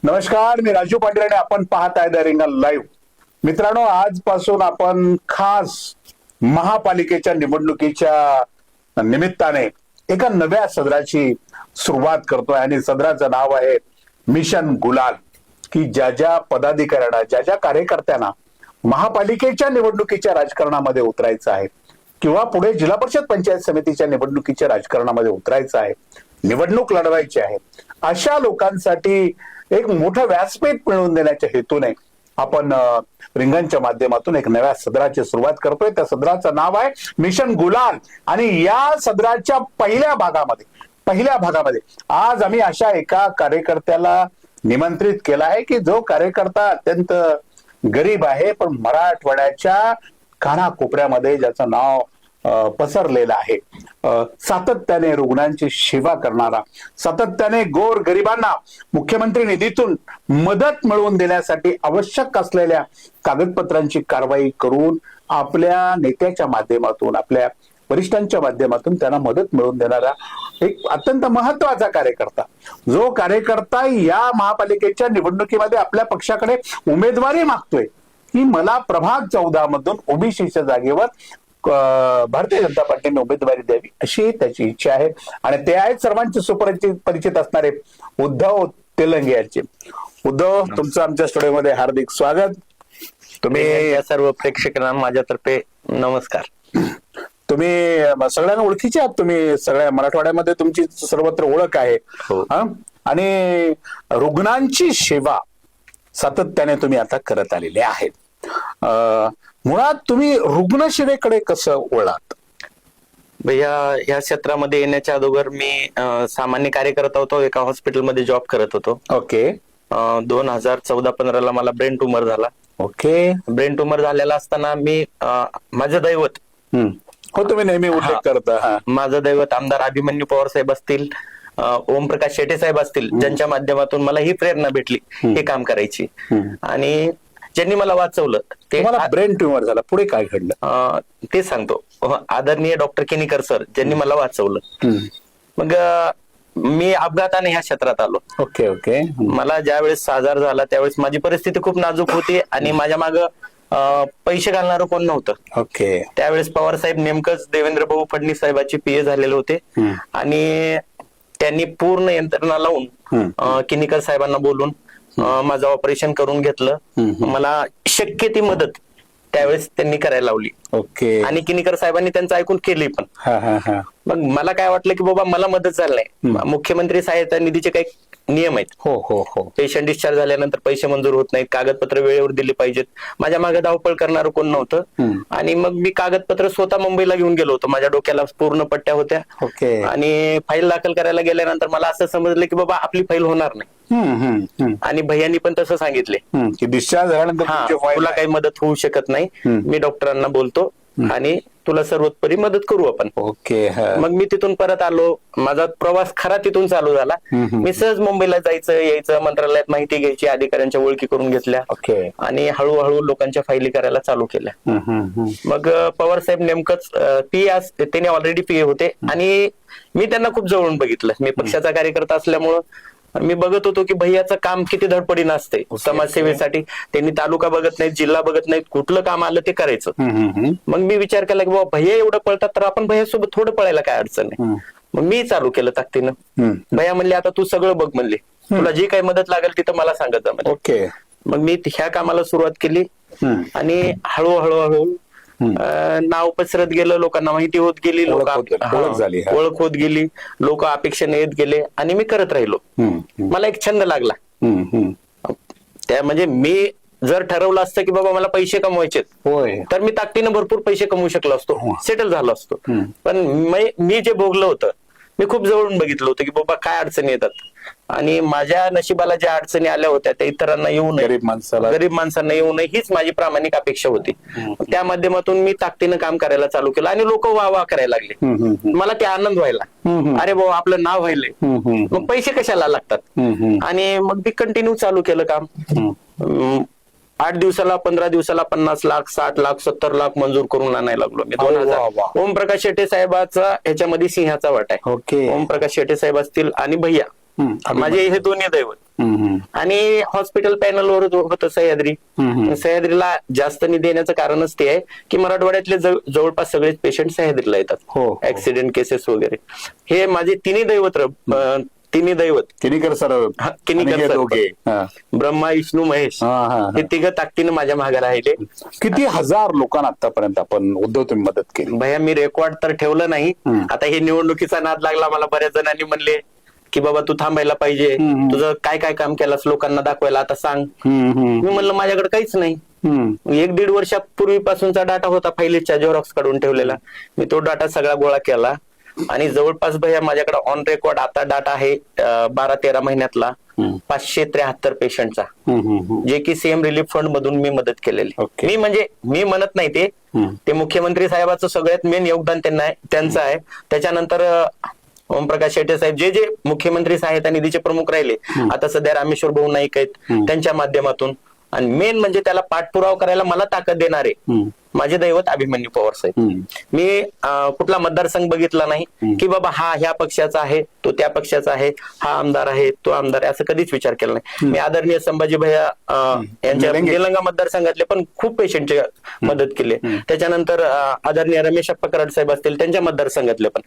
नमस्कार, मी राजू पाटील आणि आपण पाहत आहे द रिंगण लाईव्ह. मित्रांनो, आजपासून आपण खास महापालिकेच्या निवडणुकीच्या निमित्ताने एका नव्या सदराची सुरुवात करतोय आणि सदराचं नाव आहे मिशन गुलाल. की ज्या ज्या पदाधिकाऱ्यांना, ज्या ज्या कार्यकर्त्यांना महापालिकेच्या निवडणुकीच्या राजकारणामध्ये उतरायचं आहे किंवा पुढे जिल्हा परिषद पंचायत समितीच्या निवडणुकीच्या राजकारणामध्ये उतरायचं आहे, निवडणूक लढवायची आहे, अशा लोकांसाठी एक मोठं व्यासपीठ मिळवून देण्याच्या हेतूने आपण रिंगणच्या माध्यमातून एक नव्या सदराची सुरुवात करतोय. त्या सदराचं नाव आहे मिशन गुलाल. आणि या सदराच्या पहिल्या भागामध्ये आज आम्ही अशा एका कार्यकर्त्याला निमंत्रित केला आहे की जो कार्यकर्ता अत्यंत गरीब आहे, पण मराठवाड्याच्या कानाकोपऱ्यामध्ये ज्याचं नाव पसरलेलं आहे, सातत्याने रुग्णांची सेवा करणारा, सातत्याने गोर गरिबांना मुख्यमंत्री निधीतून मदत मिळवून देण्यासाठी आवश्यक असलेल्या कागदपत्रांची कारवाई करून आपल्या नेत्याच्या माध्यमातून, आपल्या वरिष्ठांच्या माध्यमातून त्यांना मदत मिळवून देणारा एक अत्यंत महत्वाचा कार्यकर्ता, जो कार्यकर्ता या महापालिकेच्या निवडणुकीमध्ये आपल्या पक्षाकडे उमेदवारी मागतोय की मला प्रभाग 14 मधून ओबीसीच्या जागेवर भारतीय जनता पार्टीने उमेदवारी द्यावी अशी त्याची इच्छा आहे. आणि ते आहेत सर्वांचे सुपरिचित असणारे उद्धव तेलंगे यांचे. उद्धव, तुमचं आमच्या स्टुडिओमध्ये हार्दिक स्वागत. तुम्ही या सर्व प्रेक्षकांना माझ्यातर्फे नमस्कार. तुम्ही सगळ्यांना ओळखीचे आहात, तुम्ही सगळ्या मराठवाड्यामध्ये तुमची सर्वत्र ओळख आहे. आणि रुग्णांची सेवा सातत्याने तुम्ही आता करत आलेले आहेत. मुळात तुम्ही रुग्णसेवेकडे कसं वळलात? या क्षेत्रामध्ये येण्याच्या अगोदर मी सामान्य कार्यकर्ता होतो, एका हॉस्पिटलमध्ये जॉब करत होतो. ओके. 2014-15 मला ब्रेन ट्यूमर झाला. ओके. ब्रेन ट्यूमर झालेला असताना मी माझं दैवत, हो तुम्ही नेहमी उल्लेख करता, माझं दैवत आमदार अभिमन्यू पवार साहेब असतील, ओमप्रकाश शेटे साहेब असतील, ज्यांच्या माध्यमातून मला ही प्रेरणा भेटली हे काम करायची. आणि ज्यांनी मला वाचवलं, ते ब्रेन ट्यूमर झाला, पुढे काय घडलं ते सांगतो. आदरणीय डॉक्टर केनीकर सर, ज्यांनी मला वाचवलं. मग मी अपघाताने ह्या क्षेत्रात आलो. Okay okay. मला ज्यावेळेस आजार झाला त्यावेळेस माझी परिस्थिती खूप नाजूक होती आणि माझ्या माग पैसे घालणारं कोण नव्हतं. ओके. त्यावेळेस पवार साहेब नेमकंच देवेंद्र भाऊ फडणवीस साहेबांचे पीए झालेले होते आणि त्यांनी पूर्ण यंत्रणा लावून केनीकर साहेबांना बोलून माझं ऑपरेशन करून घेतलं. मला शक्य ती मदत त्यावेळेस त्यांनी करायला लावली. ओके. आणि केनीकर साहेबांनी त्यांचं ऐकून केली पण. मग मला काय वाटलं की बाबा मला मदत झाली नाही. मुख्यमंत्री सहायता निधीचे काही नियम आहेत. हो हो हो. पेशंट डिस्चार्ज झाल्यानंतर पैसे मंजूर होत नाहीत, कागदपत्र वेळेवर दिली पाहिजेत. माझ्या मागे धावपळ करणारं कोण नव्हतं. आणि मग मी कागदपत्र स्वतः मुंबईला घेऊन गेलो होतो. माझ्या डोक्याला पूर्ण पट्ट्या होत्या. ओके. आणि फाईल दाखल करायला गेल्यानंतर मला असं समजलं की बाबा आपली फाईल होणार नाही. आणि भैयांनी पण तसं सांगितले की डिस्चार्ज झाल्यानंतर तुला काही मदत होऊ शकत नाही, मी डॉक्टरांना बोलतो आणि तुला सर्वोत्तरी मदत करू आपण. ओके. मग मी तिथून परत आलो. माझा प्रवास खरा तिथून चालू झाला. मी सहज मुंबईला जायचं यायचं, मंत्रालयात माहिती घ्यायची, अधिकाऱ्यांच्या ओळखी करून घेतल्या. ओके. आणि हळूहळू लोकांच्या फायली करायला चालू केल्या. मग पवार साहेब नेमकंच त्याने ऑलरेडी पीए होते आणि मी त्यांना खूप जवळून बघितलं. मी पक्षाचा कार्यकर्ता असल्यामुळं मी बघत होतो की भैयाचं काम किती धडपडीनं असते समाजसेवेसाठी. त्यांनी तालुका बघत नाहीत, जिल्हा बघत नाहीत, कुठलं काम आलं ते करायचं. मग मी विचार केला की बाबा भैया एवढं पळतात तर आपण भैयासोबत थोडं पळायला काय अडचण आहे. मग मी चालू केलं ताकदीनं. भैया म्हणले आता तू सगळं बघ म्हणले, तुला जी काही मदत लागेल तिथं मला सांगत जा. ओके. मग मी ह्या कामाला सुरुवात केली आणि हळूहळू नाव पसरत गेलं, लोकांना माहिती होत गेली, ओळख होत गेली, लोक अपेक्षेने येत गेले आणि मी करत राहिलो. मला एक छंद लागला. त्या म्हणजे मी जर ठरवलं असतं की बाबा मला पैसे कमवायचे तर मी ताकदीनं भरपूर पैसे कमवू शकलो असतो, सेटल झालो असतो. पण मी जे भोगलं होतं, मी खूप जवळून बघितलं होतं की बाबा काय अडचणी येतात आणि माझ्या नशिबाला ज्या अडचणी आल्या होत्या त्या इतरांना येऊ नये, गरीब माणसांना येऊ नये, हीच माझी प्रामाणिक अपेक्षा होती. त्या माध्यमातून मी ताकदीनं काम करायला चालू केलं आणि लोक वाह करायला लागले. मला ते आनंद व्हायला, अरे भाऊ आपलं नाव व्हायलंय, मग पैसे कशाला लागतात. आणि मग मी कंटिन्यू चालू केलं काम. 8 दिवसाला 15 दिवसाला 50 लाख 60 लाख 70 लाख मंजूर करून आणायला लागलो मी. 2000 ओमप्रकाश शेटे साहेबाचा ह्याच्यामध्ये सिंहाचा वाटा आहे. ओमप्रकाश शेटे साहेब असतील आणि भैया माझे हे दोन्ही दैवत. आणि हॉस्पिटल पॅनलवर होतं सह्याद्री. सह्याद्रीला जास्त निधी देण्याचं कारणच ते आहे की मराठवाड्यातले जवळपास सगळेच पेशंट सह्याद्रीला येतात, ऍक्सिडेंट केसेस वगैरे. हे माझे तिन्ही दैवत किनीकर सर, ब्रह्मा विष्णू महेश हे तिघ ताकदीने माझ्या मागे राहिले. किती हजार लोकांना आतापर्यंत आपण उद्धव तुम्ही मदत केली? भैया मी रेकॉर्ड तर ठेवलं नाही. आता हे निवडणुकीचा नाद लागला मला, बऱ्याच जणांनी म्हणले की बाबा तू थांबायला पाहिजे, तुझं काय काय काम केलंस लोकांना दाखवायला, आता सांग. मी म्हणलं माझ्याकडे काहीच नाही. 1-1.5 वर्षापूर्वीपासूनचा डाटा होता फाईलच्या झेरॉक्स काढून ठेवलेला. मी तो डाटा सगळा गोळा केला आणि जवळपास भैया माझ्याकडे ऑन रेकॉर्ड आता डाटा आहे 12-13 महिन्यातला 573 पेशंटचा, जे की सीएम रिलीफ फंड मधून मी मदत केलेली. मी म्हणत नाही, ते मुख्यमंत्री साहेबाचं सगळ्यात मेन योगदान त्यांचं आहे. त्याच्यानंतर ओमप्रकाश शेट्टे साहेब जे मुख्यमंत्री सहायता निधीचे प्रमुख राहिले, आता सध्या रामेश्वर भाऊ नाईक आहेत, त्यांच्या माध्यमातून. आणि मेन म्हणजे त्याला पाठपुरावा करायला मला ताकद देणारे माझे दैवत अभिमन्यू पवार साहेब. मी कुठला मतदारसंघ बघितला नाही की बाबा हा ह्या पक्षाचा आहे, तो त्या पक्षाचा आहे, हा आमदार आहे, तो आमदार आहे, असं कधीच विचार केला नाही. मी आदरणीय संभाजी भैया यांच्या निलंगा मतदारसंघातले पण खूप पेशंटची मदत केली. त्याच्यानंतर आदरणीय रमेश अप्पा कराड साहेब असतील, त्यांच्या मतदारसंघातले पण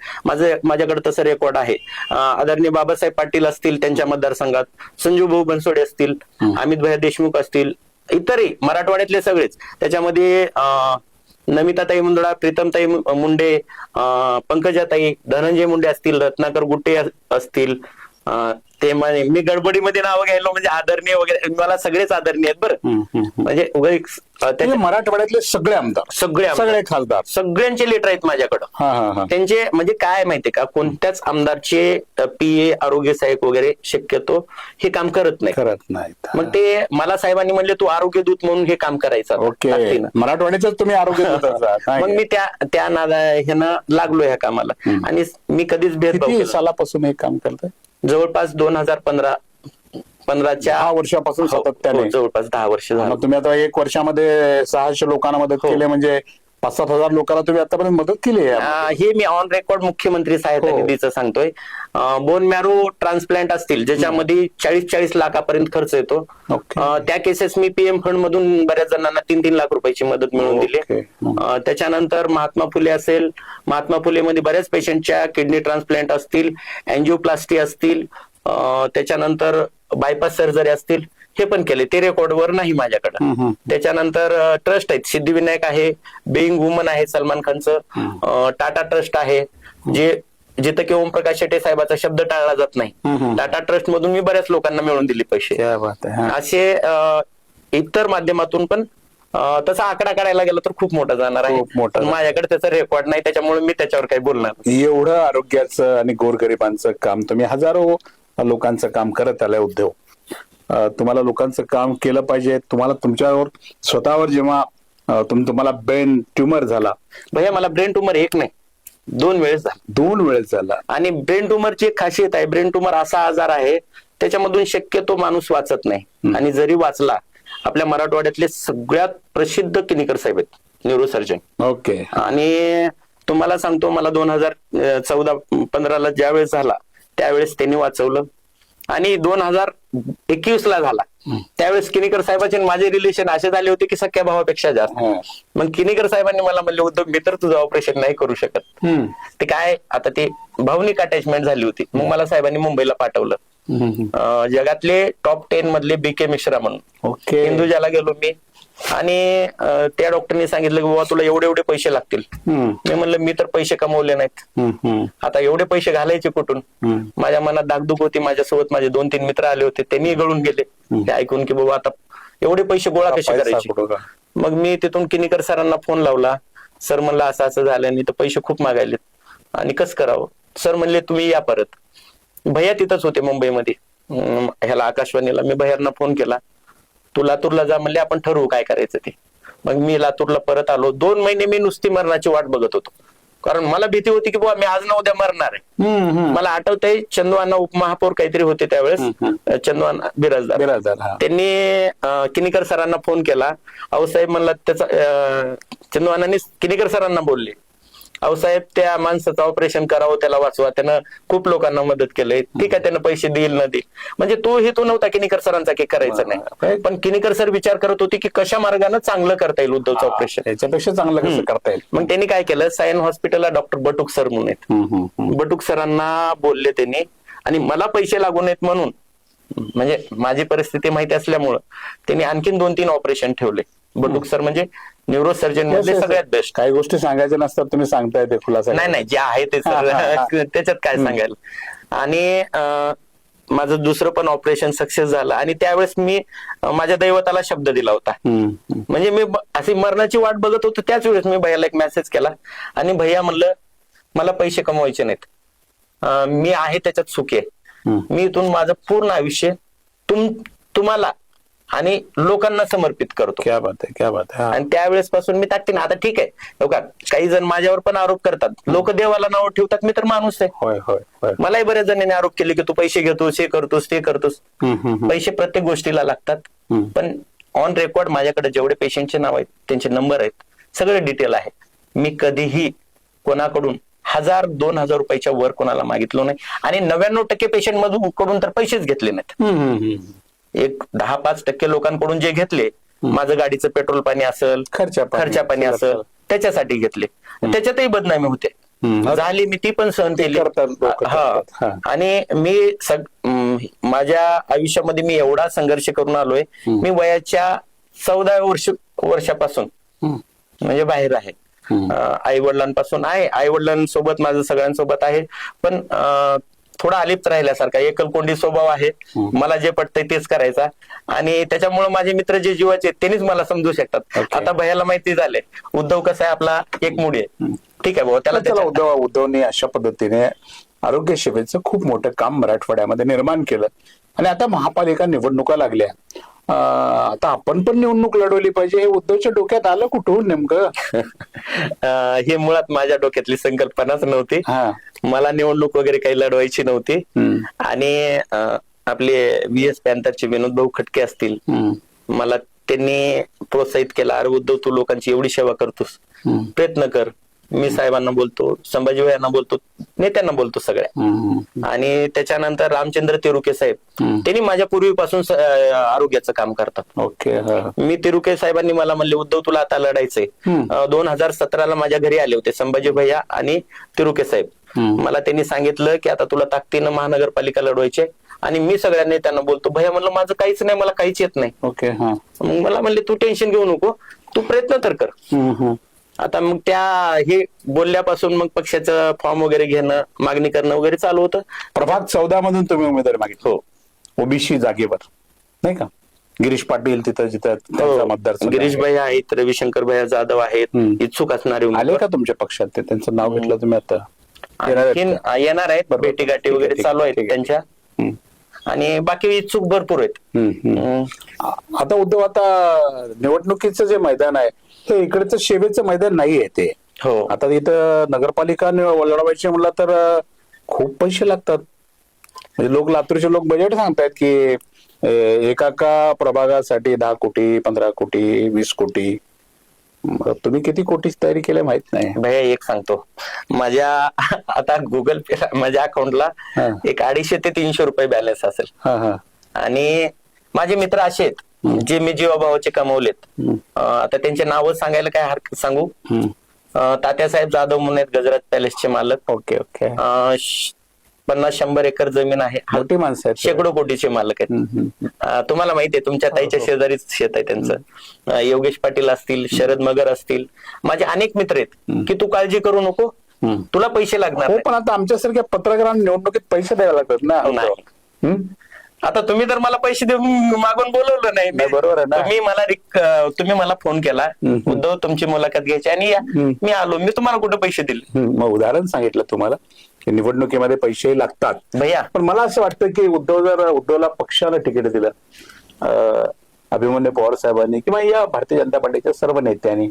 माझ्याकडे तसं रेकॉर्ड आहे. आदरणीय बाबासाहेब पाटील असतील, त्यांच्या मतदारसंघात संजू भाऊ बनसोडे असतील, अमित भैया देशमुख असतील, इतरही मराठवाड्यातले सगळेच. त्याच्यामध्ये नमिताताई मुंदडा, प्रीतमताई मुंडे, पंकजाताई, धनंजय मुंडे असतील, रत्नाकर गुट्टे असतील. ते मी गडबडीमध्ये नाव घ्यायलो म्हणजे आदरणीय वगैरे, मला सगळेच आदरणीय आहेत बरं. म्हणजे मराठवाड्यातले सगळे आमदार, सगळे खासदार, सगळ्यांचे लेटर आहेत माझ्याकडं. त्यांचे म्हणजे काय माहितीये का, कोणत्याच आमदारचे PA, आरोग्य सहाय्यक वगैरे शक्यतो हे काम करत नाही. मग ते मला साहेबांनी म्हणले तू आरोग्य दूत म्हणून हे काम करायचं. मराठवाड्याच तुम्ही आरोग्य दूत. मग मी त्या ह्यानं लागलो ह्या कामाला. आणि मी कधीच भेदभाव सालापासून हे काम करतोय, जवळपास 2015च्या 10 वर्षापासून सातत्याने, जवळपास 10 वर्ष झालं. तुम्ही आता 1 वर्षामध्ये 600 लोकांना मदत केली, म्हणजे 5-7 हजार लोकांना तुम्ही आतापर्यंत मदत केली आहे. हे मी ऑन रेकॉर्ड मुख्यमंत्री सहायता निधीचं सांगतोय. बोन मॅरो ट्रान्सप्लांट असतील ज्याच्यामध्ये 40-40 लाखापर्यंत खर्च येतो, त्या केसेस मी PM फंड मधून बऱ्याच जणांना 3-3 लाख रुपयाची मदत मिळवून दिली. त्याच्यानंतर महात्मा फुले असेल, महात्मा फुले मध्ये बऱ्याच पेशंटच्या किडनी ट्रान्सप्लांट असतील, अँजिओप्लास्टी असतील, त्याच्यानंतर बायपास सर्जरी असतील, हे पण केले. ते रेकॉर्डवर नाही माझ्याकडे. त्याच्यानंतर ट्रस्ट आहेत, सिद्धिविनायक आहे, बेईंग वुमन आहे सलमान खानचं, टाटा ट्रस्ट आहे, जिथं की ओमप्रकाश शेट्टे साहेबाचा शब्द टाळला जात नाही. टाटा ट्रस्ट मधून मी बऱ्याच लोकांना मिळवून दिले पैसे. असे इतर माध्यमातून पण तसा आकडा काढायला गेला तर खूप मोठा जाणार आहे. माझ्याकडे त्याचा रेकॉर्ड नाही, त्याच्यामुळे मी त्याच्यावर काही बोलणार नाही. एवढं आरोग्याचं आणि गोरगरिबांचं काम तुम्ही हजारो लोकांचं काम करत आलाय उद्धव. तुम्हाला लोकांचं काम केलं पाहिजे. तुम्हाला तुमच्यावर स्वतःवर जेव्हा तुम्हाला ब्रेन ट्युमर झाला, भैया मला ब्रेन ट्युमर 1 नाही 2 वेळेस झाला. 2 वेळेस झाला. आणि ब्रेन ट्युमरची एक खासियत आहे, ब्रेन ट्युमर असा आजार आहे त्याच्यामधून शक्यतो माणूस वाचत नाही. आणि जरी वाचला, आपल्या मराठवाड्यातले सगळ्यात प्रसिद्ध किनीकर साहेब आहेत, न्यूरोसर्जन. ओके. आणि तुम्हाला सांगतो, मला 2014-15 ज्यावेळेस झाला त्यावेळेस त्यांनी वाचवलं. आणि 2021 झाला त्यावेळेस किनीकर साहेबांचे माझे रिलेशन असे झाले होते की सख्या भावापेक्षा जास्त. मग किनीकर साहेबांनी मला म्हणले, उद्धव मी तर तुझं ऑपरेशन नाही करू शकत. ते काय आता ते भावनिक अटॅचमेंट झाली होती. मग मला साहेबांनी मुंबईला पाठवलं. जगातले टॉप 10 मधले BK मिश्रा म्हणून हिंदुजाला गेलो मी. आणि त्या डॉक्टरनी सांगितलं की बाबा तुला एवढे पैसे लागतील. मी म्हणलं मी तर पैसे कमवले नाहीत, आता एवढे पैसे घालायचे कुठून. माझ्या मनात धाकधूक होती. माझ्यासोबत माझे 2-3 मित्र आले होते, त्यांनी गळून गेले ते ऐकून की बाबा आता एवढे पैसे गोळा कसे करायचे. मग मी तिथून किनीकर सरांना फोन लावला. सर म्हणलं असं असं झालं, आणि तर पैसे खूप मागायलेत आणि कसं करावं. सर म्हणले तुम्ही या परत. भैया तिथंच होते मुंबईमध्ये, ह्याला आकाशवाणीला. मी भैयांना फोन केला, तू लातूरला जा म्हणले, आपण ठरवू काय करायचं ते. मग मी लातूरला परत आलो. 2 महिने मी नुसती मरणाची वाट बघत होतो, कारण मला भीती होती की बाबा मी आज ना उद्या मरणार आहे. मला आठवतंय चंदवाना उपमहापौर काहीतरी होते त्यावेळेस, चंदवाना बिराजदार. त्यांनी किनीकर सरांना फोन केला. अहो साहेब म्हणला, त्याचा चंदवानाने किनीकर सरांना बोलले, अहो साहेब, त्या माणसाचं ऑपरेशन करावं, त्याला वाचवा, त्यानं खूप लोकांना मदत केलंय. ठीक आहे, त्यानं पैसे देईल न देईल, म्हणजे तो हेतू नव्हता किनीकर सरांचा की करायचं नाही, पण किनीकर सर विचार करत होते की कशा मार्गाने चांगलं करता येईल उद्धवचं ऑपरेशन, याच्यापेक्षा चांगलं कसं करता येईल. मग त्यांनी काय केलं, सायन हॉस्पिटलला डॉक्टर बटुक सर म्हणून आहेत, बटुक सरांना बोलले त्यांनी, आणि मला पैसे लागू नयेत म्हणून, म्हणजे माझी परिस्थिती माहिती असल्यामुळं त्यांनी आणखीन 2-3 ऑपरेशन ठेवले. बटुक सर म्हणजे न्यूरोसर्जन मधले सगळ्यात बेस्ट. काही गोष्टी सांगायच्या नसतात, तुम्ही सांगताय ते खुलासा. नाही, जे आहे ते सर त्याच्यात काय सांगायला. आणि माझं दुसरं पण ऑपरेशन सक्सेस झालं, आणि त्यावेळेस मी माझ्या दैवताला शब्द दिला होता. म्हणजे मी अशी मरणाची वाट बघत होतो, त्याच वेळेस मी भैयाला एक मेसेज केला, आणि भैया म्हणलं मला पैसे कमवायचे नाहीत, मी आहे त्याच्यात सुखी आहे, मी इथून माझं पूर्ण आयुष्य तुम्हाला आणि लोकांना समर्पित करतो. क्या बात आहे, क्या बात आहे. आणि त्यावेळेस पासून मी ताकदीने, आता ठीक आहे बघा, काही जण माझ्यावर पण आरोप करतात, लोक देवाला नाव ठेवतात, मी तर माणूस आहे. होय होय होय. मलाही बऱ्याच जणांनी आरोप केले की तू पैसे घेतोस, हे करतोस, ते करतोस. पैसे प्रत्येक गोष्टीला लागतात, पण ऑन रेकॉर्ड माझ्याकडे जेवढे पेशंटचे नाव आहेत, त्यांचे नंबर आहेत, सगळे डिटेल आहे. मी कधीही कोणाकडून 1000-2000 रुपयाच्या वर कोणाला मागितलो नाही, आणि 99% पेशंट मधून कडून तर पैसेच घेतले नाहीत. एक 10-5% लोकांकडून जे घेतले, माझं गाडीचं पेट्रोल पाणी असेल, खर्चा पाणी असेल, त्याच्यासाठी घेतले. त्याच्यातही बदनामी होते, झाली, मी ती पण सहन केली. हा, आणि मी माझ्या आयुष्यामध्ये मी एवढा संघर्ष करून आलोय. मी वयाच्या 14व्या वर्षापासून म्हणजे बाहेर आहे. आई वडिलांपासून आहे, आई वडिलांसोबत माझं सगळ्यांसोबत आहे, पण थोडा अलिप्त राहिल्यासारखा एकलकोंडी स्वभाव आहे. मला जे पटतंय तेच करायचा, आणि त्याच्यामुळे माझे मित्र जे जीवाचे आहेत त्यांनीच मला समजू शकतात. आता भैयाला माहिती झालंय उद्धव कसा आहे, आपला एक मुडी आहे, ठीक आहे बाबा, त्याला उद्धवने अशा पद्धतीने आरोग्य सेवेचं खूप मोठं काम मराठवाड्यामध्ये निर्माण केलं. आणि आता महापालिका निवडणुका लागल्या, आता आपण पण निवडणूक लढवली पाहिजे, हे उद्धवच्या डोक्यात आलं कुठून नेमकं? हे मुळात माझ्या डोक्यातली संकल्पनाच नव्हती. मला निवडणूक वगैरे काही लढवायची नव्हती. आणि आपले VS पॅन्थरचे विनोद भाऊ खटके असतील, मला त्यांनी प्रोत्साहित केला, अरे उद्धव तू लोकांची एवढी सेवा करतोस, प्रयत्न कर. मी साहेबांना बोलतो, संभाजीभाईंना बोलतो, नेत्यांना बोलतो सगळ्या. आणि त्याच्यानंतर रामचंद्र तिरुके साहेब, त्यांनी माझ्या पूर्वीपासून आरोग्याचं काम करतात. ओके. मी तिरुके साहेबांनी मला म्हणले उद्धव तुला आता लढायचंय. 2017ला माझ्या घरी आले होते संभाजी भैया आणि तिरुके साहेब. मला त्यांनी सांगितलं की आता तुला ताकदीनं महानगरपालिका लढवायचे, आणि मी सगळ्या नेत्यांना बोलतो. भैया म्हणलं माझं काहीच नाही, मला काहीच येत नाही. ओके. मग मला म्हणले तू टेन्शन घेऊ नको, तू प्रयत्न तर कर. आता मग त्या हे बोलल्यापासून मग पक्षाचं फॉर्म वगैरे घेणं, मागणी करणं वगैरे चालू होतं. प्रभाग 14 मधून तुम्ही उमेदवारी मागितली. हो, ओबीसी जागेवर, नाही का? गिरीश पाटील तिथं जिथं मतदार, गिरीश भैया आहेत, रविशंकर भैया जाधव आहेत, इच्छुक असणारे. आले का तुमच्या पक्षात ते? त्यांचं नाव घेतलं तुम्ही आता? येणार आहेत, भेटीगाठी वगैरे चालू आहेत त्यांच्या, आणि बाकी इच्छुक भरपूर आहेत. आता उद्धव, आता निवडणुकीचं जे मैदान आहे ते इकडचं सेवेचं मैदान नाहीये ते. हो, आता इथं नगरपालिका लढवायची म्हणलं तर खूप पैसे लागतात. म्हणजे लातूरचे लोक बजेट सांगतायत की एका प्रभागासाठी 10 कोटी, 15 कोटी, 20 कोटी. तुम्ही किती कोटीची तयारी केली माहित नाही. भैया एक सांगतो, माझ्या आता गुगल पे माझ्या अकाउंटला एक 250 ते 300 रुपये बॅलन्स असेल. आणि माझे मित्र असे आहेत जे मी जीवाभावाचे कमवलेत. आता त्यांचे नाव सांगायला काय हरकत सांगू. तात्यासाहेब जाधव म्हणून आहेत, गजरात पॅलेसचे मालक. Okay okay. 50-100 एकर जमीन आहे, मोठी माणसं आहेत, शेकडो कोटीचे मालक आहेत. तुम्हाला माहिती आहे, तुमच्या ताईच्या शेजारीच शेत आहे त्यांचं. योगेश पाटील असतील, शरद मगर असतील, माझे अनेक मित्र आहेत की तू काळजी करू नको, तुला पैसे लागणार. पण आता आमच्यासारख्या पत्रकारांना निवडणुकीत पैसे द्यावे लागतात ना. नाही, आता तुम्ही तर मला पैसे देऊन मागून बोलवलं नाही. बरोबर आहे ना. तुम्ही मला फोन केला, उद्धव तुमची मुलाखत घ्यायची, आणि मी आलो. मी तुम्हाला कुठे पैसे दिले? मग उदाहरण सांगितलं तुम्हाला की निवडणुकीमध्ये पैसे लागतात भैया. पण मला असं वाटतं की उद्धवला पक्षाला तिकीट दिलं, अभिमन्यू पवार साहेबांनी किंवा या भारतीय जनता पार्टीच्या सर्व नेत्यांनी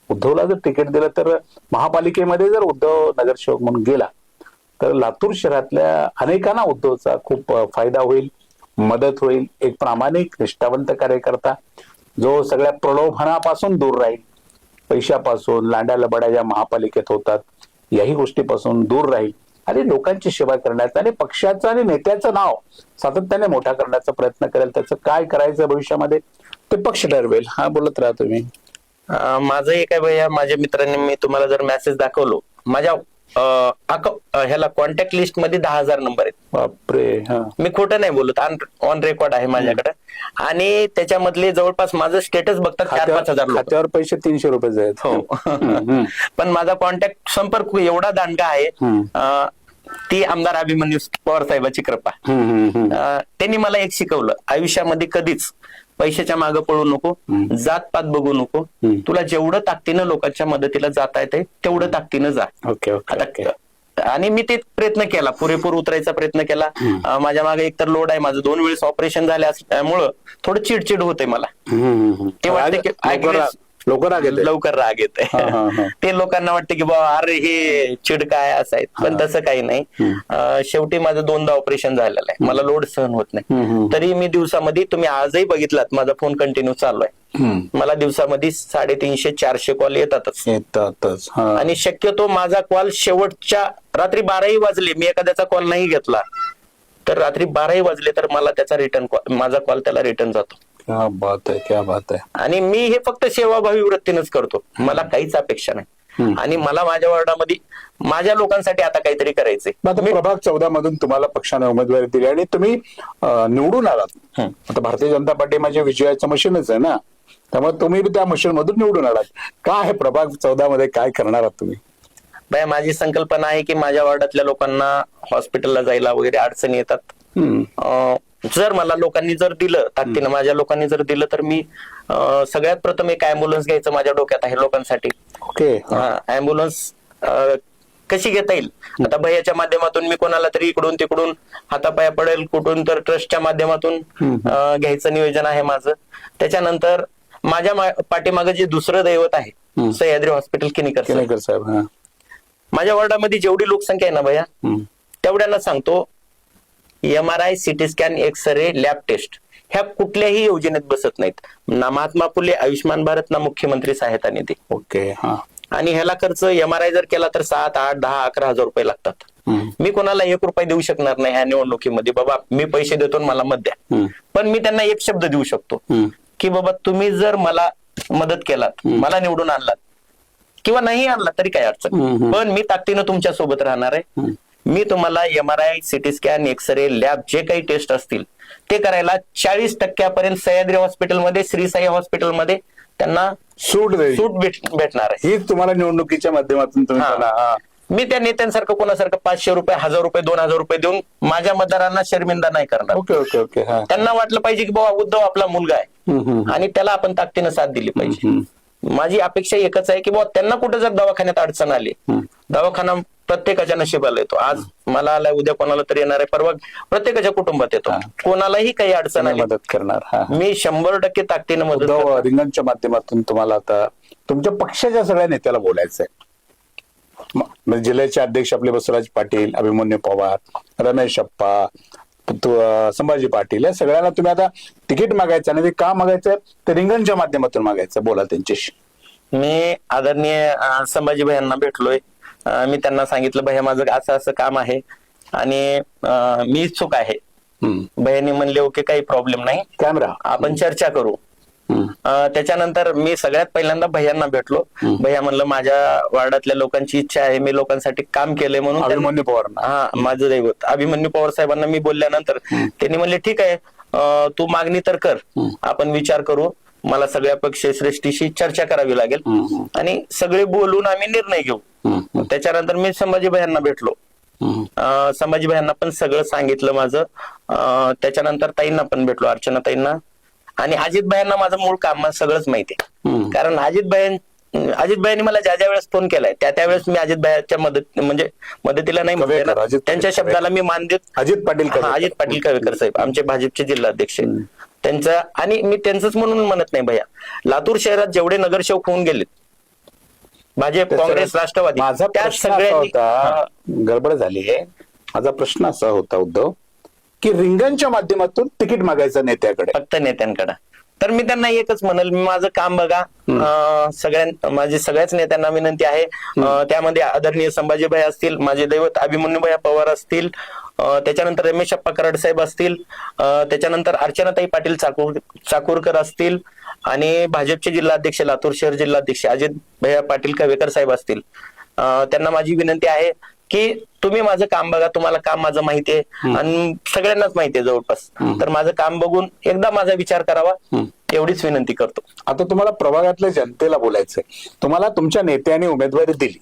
उद्धवला जर तिकीट दिलं तर महापालिकेमध्ये जर उद्धव नगरसेवक म्हणून गेला तर लातूर शहरातल्या अनेकांना उद्धवचा खूप फायदा होईल, मदत होईल. एक प्रामाणिक निष्ठावंत कार्यकर्ता जो सगळ्या प्रलोभनापासून दूर राहील, पैशापासून, लांड्या लबाड्या ज्या महापालिकेत होतात याही गोष्टीपासून दूर राहील आणि लोकांची सेवा करण्याचा आणि पक्षाचं आणि नेत्याचं नाव सातत्याने मोठा करण्याचा प्रयत्न करेल. त्याचं काय करायचं भविष्यामध्ये ते पक्ष ठरवेल. हा, बोलत राहा तुम्ही. माझं एक आहे भैया, माझ्या मित्रांनी मी तुम्हाला जर मेसेज दाखवलो, माझ्या ह्याला कॉन्टॅक्ट लिस्ट मध्ये 10,000 नंबर आहेत. बापरे. हा. मी खोटं नाही बोलत, ऑन रेकॉर्ड आहे माझ्याकडे. आणि त्याच्यामधले जवळपास माझं स्टेटस बघतात 4-5 हजार लोक. खात्यावर पैसे 300 रुपये आहेत. हो. पण माझा कॉन्टॅक्ट संपर्क एवढा दांडगा आहे. ती आमदार अभिमन्यू पवार साहेबाची कृपा. त्यांनी मला एक शिकवलं, आयुष्यामध्ये कधीच पैशाच्या मागे पळू नको, जातपात बघू नको. तुला जेवढं ताकदीनं लोकांच्या मदतीला जाता येते तेवढं ताकदीनं जा. ओके. आणि मी ते प्रयत्न केला, पुरेपूर उतरायचा प्रयत्न केला. माझ्या मागे एकतर लोड आहे, माझं 2 वेळेस ऑपरेशन झाले असल्यामुळं थोडं चिडचिड होते मला. ते वाटतं की लवकर राग येते. ते लोकांना वाटतं की बाबा अरे हे चिड काय असं आहे, पण तसं काही नाही. शेवटी माझं 2दा ऑपरेशन झालेलं आहे, मला लोड सहन होत नाही. तरी मी दिवसामध्ये, तुम्ही आजही बघितलात माझा फोन कंटिन्यू चालू आहे, मला दिवसामध्ये 350-400 कॉल येतातच. आणि शक्यतो माझा कॉल शेवटच्या रात्री 12ही वाजले, मी एखाद्याचा कॉल नाही घेतला तर रात्री 12ही वाजले तर मला त्याचा रिटर्न कॉल, माझा कॉल त्याला रिटर्न जातो. क्या बात आहे. आणि मी हे फक्त सेवाभावी वृत्तीनंच करतो, मला काहीच अपेक्षा नाही. आणि मला माझ्या वॉर्डामध्ये माझ्या लोकांसाठी आता काहीतरी करायचंय. प्रभाग 14 मधून तुम्हाला पक्षाने उमेदवारी दिली आणि तुम्ही निवडून आलात. आता भारतीय जनता पार्टी माझ्या विजयाचं मशीनच आहे ना, त्यामुळे तुम्ही त्या मशीन मधून निवडून आलात. काय आहे प्रभाग 14 मध्ये काय करणार आहात तुम्ही? बाय, माझी संकल्पना आहे की माझ्या वॉर्डातल्या लोकांना हॉस्पिटलला जायला वगैरे अडचणी येतात. जर मला लोकांनी जर दिलं ताकदीनं, माझ्या लोकांनी जर दिलं तर मी सगळ्यात प्रथम एक अँब्युलन्स घ्यायचं माझ्या डोक्यात आहे लोकांसाठी. ओके. अँब्युलन्स कशी घेता येईल, आता भैयाच्या माध्यमातून मी कोणाला तरी इकडून तिकडून हातापाया पडेल, कुठून तर ट्रस्टच्या माध्यमातून घ्यायचं नियोजन आहे माझं. त्याच्यानंतर माझ्या पाठीमागे जे दुसरं दैवत आहे सह्याद्री हॉस्पिटल किनीकर साहेब. माझ्या वॉर्डामध्ये जेवढी लोकसंख्या आहे ना भैया, तेवढ्यांना सांगतो, MRI, CT scan, x-ray, lab test ह्या कुठल्याही योजनेत बसत नाहीत. ना महात्मा फुले आयुष्यमान भारत, ना मुख्यमंत्री सहायता निधी. ओके. आणि ह्याला खर्च MRI जर केला तर 7, 8, 10, 11 हजार रुपये लागतात. मी कोणाला 1 रुपया देऊ शकणार नाही ह्या निवडणुकीमध्ये, बाबा मी पैसे देतो मला मत द्या. पण मी त्यांना एक शब्द देऊ शकतो की बाबा तुम्ही जर मला मदत केलात, मला निवडून आणलात किंवा नाही आणलात तरी काय अडचण, पण मी ताकदीनं तुमच्या सोबत राहणार आहे. मी तुम्हाला MRI, CT scan, x-ray, lab जे काही टेस्ट असतील ते करायला 40% सह्याद्री हॉस्पिटलमध्ये, श्री साई हॉस्पिटलमध्ये त्यांना सूट भेटणार आहे. ही तुम्हाला निवडणुकीच्या माध्यमातून तुम्ही मी त्या नेत्यांसारखं कोणासारखं 500 रुपये, 1000 रुपये, 2000 रुपये देऊन माझ्या मतदारांना शर्मिंदा नाही करणार. ओके. त्यांना वाटलं पाहिजे की बाबा उद्धव आपला मुलगा आहे आणि त्याला आपण ताकदीनं साथ दिली पाहिजे. माझी अपेक्षा एकच आहे की बाबा त्यांना कुठे जर दवाखान्यात अडचण आली, दवाखाना प्रत्येकाच्या नशिबाला येतो. आज मला आलाय, उद्या कोणाला तरी येणार आहे, परवा प्रत्येकाच्या कुटुंबात येतो. कोणालाही काही अडचण आली मदत करणार, मी 100% ताकदीनं मदत. रिंगणच्या माध्यमातून तुम्हाला आता तुमच्या पक्षाच्या सगळ्या नेत्याला बोलायचंय. जिल्ह्याचे अध्यक्ष आपले बसवराज पाटील, अभिमन्यू पवार, रमेश अप्पा, संभाजी पाटील, या सगळ्यांना तुम्ही आता तिकीट मागायचं आणि ते का मागायचं ते रिंगणच्या माध्यमातून मागायचं. बोला त्यांच्याशी. मी आदरणीय संभाजी भाईंना भेटलोय. मी त्यांना सांगितलं भैया माझं असं असं काम आहे आणि मी इच्छुक आहे. भैयांनी म्हणले ओके काही प्रॉब्लेम नाही, कॅमेरा आपण चर्चा करू. त्याच्यानंतर मी सगळ्यात पहिल्यांदा भैयांना भेटलो. भैया म्हणलं माझ्या वार्डातल्या लोकांची इच्छा आहे, मी लोकांसाठी काम केलंय म्हणून. अभिमन्यू पवार, माझं दैवत अभिमन्यू पवार साहेबांना मी बोलल्यानंतर त्यांनी म्हणले ठीक आहे, तू मागणी तर कर, आपण विचार करू. मला सगळ्या पक्षश्रेष्ठीशी चर्चा करावी लागेल आणि सगळे बोलून आम्ही निर्णय घेऊ. त्याच्यानंतर मी संभाजी भाईंना भेटलो. संभाजी भाईंना पण सगळं सांगितलं माझं. त्याच्यानंतर ताईंना पण भेटलो, अर्चना ताईंना. आणि अजित भाईंना माझं मूळ काम सगळंच माहिती आहे, कारण अजित भाईंनी मला ज्या वेळेस फोन केलाय त्यावेळेस मी अजित भाईच्या मदतीला नाही, त्यांच्या शब्दाला मी मान देत. अजित पाटील कवेकर साहेब आमचे भाजपचे जिल्हाध्यक्ष, त्यांचं आणि मी त्यांचंच म्हणून म्हणत नाही भैया. लातूर शहरात जेवढे नगरसेवक होऊन गेलेत, भाजप, काँग्रेस, राष्ट्रवादी, त्या सगळ्यांनी गडबड झाली आहे. माझा प्रश्न असा होता उद्धव की रिंगणच्या माध्यमातून तिकीट मागायचं नेत्याकडे, फक्त नेत्यांकडे. तर मी त्यांना एकच म्हणेल, मी माझं काम बघा. माझी सगळ्याच नेत्यांना विनंती आहे, त्यामध्ये आदरणीय संभाजीभाई असतील, माझे दैवत अभिमन्यूभाई पवार असतील, त्याच्यानंतर रमेश अप्पा कराड साहेब असतील, त्याच्यानंतर अर्चनाताई पाटील चाकूरकर असतील, आणि भाजपचे जिल्हाध्यक्ष, लातूर शहर जिल्हाध्यक्ष अजित भैया पाटील कवेकर साहेब असतील. त्यांना माझी विनंती आहे की तुम्ही माझं काम बघा, तुम्हाला काम माझं माहिती आहे आणि सगळ्यांनाच माहिती आहे जवळपास, तर माझं काम बघून एकदा माझा विचार करावा, एवढीच विनंती करतो. आता तुम्हाला प्रभागातल्या जनतेला बोलायचंय, तुम्हाला तुमच्या नेत्याने उमेदवारी दिली,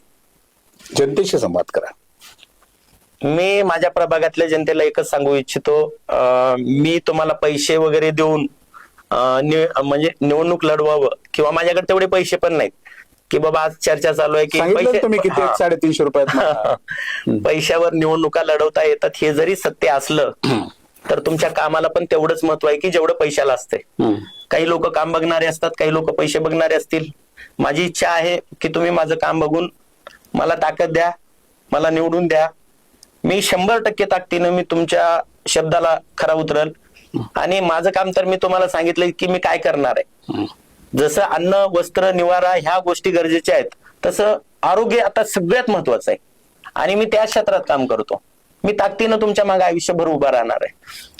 जनतेशी संवाद करा. मी माझ्या प्रभागातल्या जनतेला एकच सांगू इच्छितो, मी तुम्हाला पैसे वगैरे देऊन म्हणजे निवडणूक लढवावं, किंवा माझ्याकडे तेवढे पैसे पण नाहीत की बाबा आज चर्चा चालू आहे की पैसे तुम्ही किती 350 रुपयात पैशावर निवडणुका लढवता येतात, हे जरी सत्य असलं तर तुमच्या कामाला पण तेवढंच महत्व आहे की जेवढं पैशाला असते. काही लोक काम बघणारे असतात, काही लोक पैसे बघणारे असतील. माझी इच्छा आहे की तुम्ही माझं काम बघून मला ताकद द्या, मला निवडून द्या. मी 100% ताकदीनं मी तुमच्या शब्दाला खरा उतरल, आणि माझं काम तर मी तुम्हाला सांगितलं की मी काय करणार आहे. जसं अन्न, वस्त्र, निवारा ह्या गोष्टी गरजेच्या आहेत, तसं आरोग्य आता सगळ्यात महत्वाचं आहे, आणि मी त्या क्षेत्रात काम करतो. मी ताकदीनं तुमच्या मागे आयुष्यभर उभा राहणार आहे.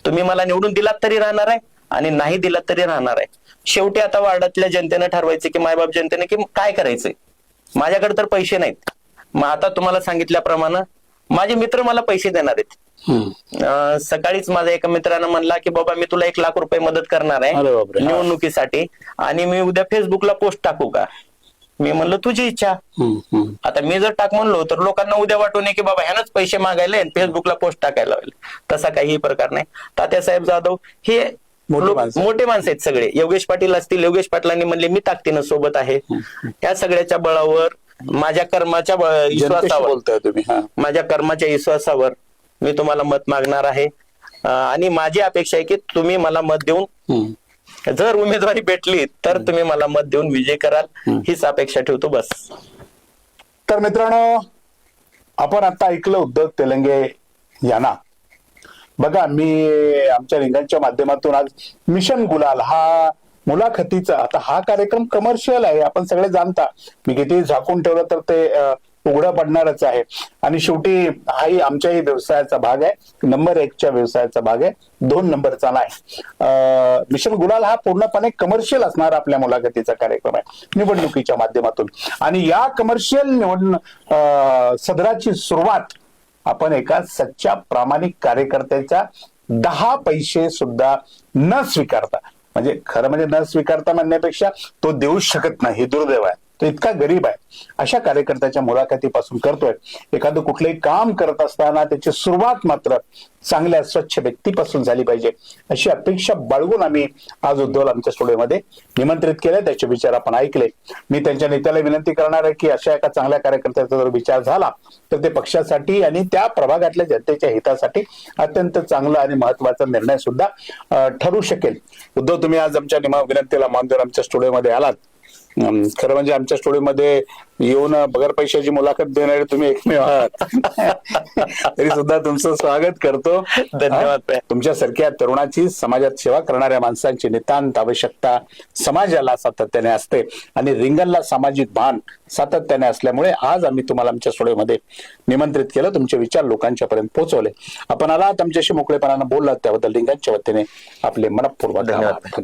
तुम्ही मला निवडून दिलात तरी राहणार आहे, आणि नाही दिलात तरी राहणार आहे. शेवटी आता वार्डातल्या जनतेनं ठरवायचं की मायबाप जनतेने की काय करायचंय. माझ्याकडे तर पैसे नाहीत. मग आता तुम्हाला सांगितल्याप्रमाणे माझे मित्र मला पैसे देणार आहेत. सकाळीच माझ्या एका मित्रानं म्हणला की बाबा मी तुला 1 लाख रुपये मदत करणार आहे निवडणुकीसाठी, आणि मी उद्या फेसबुकला पोस्ट टाकू का? मी म्हणलं तुझी इच्छा. आता मी जर टाक म्हणलो तर लोकांना उद्या वाटू नये की बाबा ह्यानंच पैसे मागायला फेसबुकला पोस्ट टाकायला लावले. तसा काही प्रकार नाही. तात्यासाहेब जाधव हे मोठे माणसं आहेत सगळे. योगेश पाटील असतील, योगेश पाटलांनी म्हणले मी ताकदीनं सोबत आहे. या सगळ्याच्या बळावर, माझ्या कर्माच्या विश्वासावर, माझ्या कर्माच्या विश्वासावर मी तुम्हाला मत मागणार आहे, आणि माझी अपेक्षा आहे की तुम्ही मला मत देऊन, जर उमेदवारी भेटली तर तुम्ही मला मत देऊन विजय कराल, हीच अपेक्षा ठेवतो बस. तर मित्रांनो, आपण आता ऐकलं उद्धव तेलंगे यांना. बघा, मी आमच्या रिंगणच्या माध्यमातून आज मिशन गुलाल हा मुलाखतीचा, आता हा कार्यक्रम कमर्शियल आहे, आपण सगळे जाणता. मी किती झाकून ठेवलं तर ते उघडं पडणारच आहे, आणि शेवटी हाही आमच्याही व्यवसायाचा भाग आहे. नंबर 1च्या व्यवसायाचा भाग आहे, 2 नंबरचा नाही. मिशन गुलाल हा पूर्णपणे कमर्शियल असणारा आपल्या मुलाखतीचा कार्यक्रम आहे निवडणुकीच्या माध्यमातून. आणि या कमर्शियल सदराची सुरुवात आपण एका सच्च्या प्रामाणिक कार्यकर्त्याच्या 10 पैसे सुद्धा न स्वीकारता, म्हणजे खरं म्हणजे न स्वीकारता म्हणण्यापेक्षा तो देऊच शकत नाही, हे दुर्दैव आहे. तो इतका गरीब आहे. अशा कार्यकर्त्याच्या मुलाखतीपासून करतोय. एखादं कुठलंही काम करत असताना त्याची सुरुवात मात्र चांगल्या स्वच्छ व्यक्तीपासून झाली पाहिजे, अशी अपेक्षा बाळगून आम्ही आज उद्धवला आमच्या स्टुडिओमध्ये निमंत्रित केले. त्याचे विचार आपण ऐकले. मी त्यांच्या नेत्याला विनंती करणार आहे की अशा एका चांगल्या कार्यकर्त्याचा जर विचार झाला तर ते पक्षासाठी आणि त्या प्रभागातल्या जनतेच्या हितासाठी अत्यंत चांगला आणि महत्वाचा निर्णय सुद्धा ठरू शकेल. उद्धव, तुम्ही आज आमच्या विनंतीला मान देऊन आमच्या स्टुडिओमध्ये आलात. खरं म्हणजे आमच्या स्टुडिओमध्ये येऊन बगर पैशाची मुलाखत देणारे तुम्ही एकमेव आहात. तरी सुद्धा तुमचं स्वागत करतो. धन्यवाद. तुमच्यासारख्या तरुणाची समाजात सेवा करणाऱ्या माणसांची नितांत आवश्यकता समाजाला सातत्याने असते, आणि रिंगणला सामाजिक भान सातत्याने असल्यामुळे आज आम्ही तुम्हाला आमच्या स्टुडिओमध्ये निमंत्रित केलं, तुमचे विचार लोकांच्या पर्यंत पोहोचवले. आपण आलात, आमच्याशी मोकळेपणानं बोललात, त्याबद्दल रिंगणच्या वतीने आपले मनपूर्वक धन्यवाद.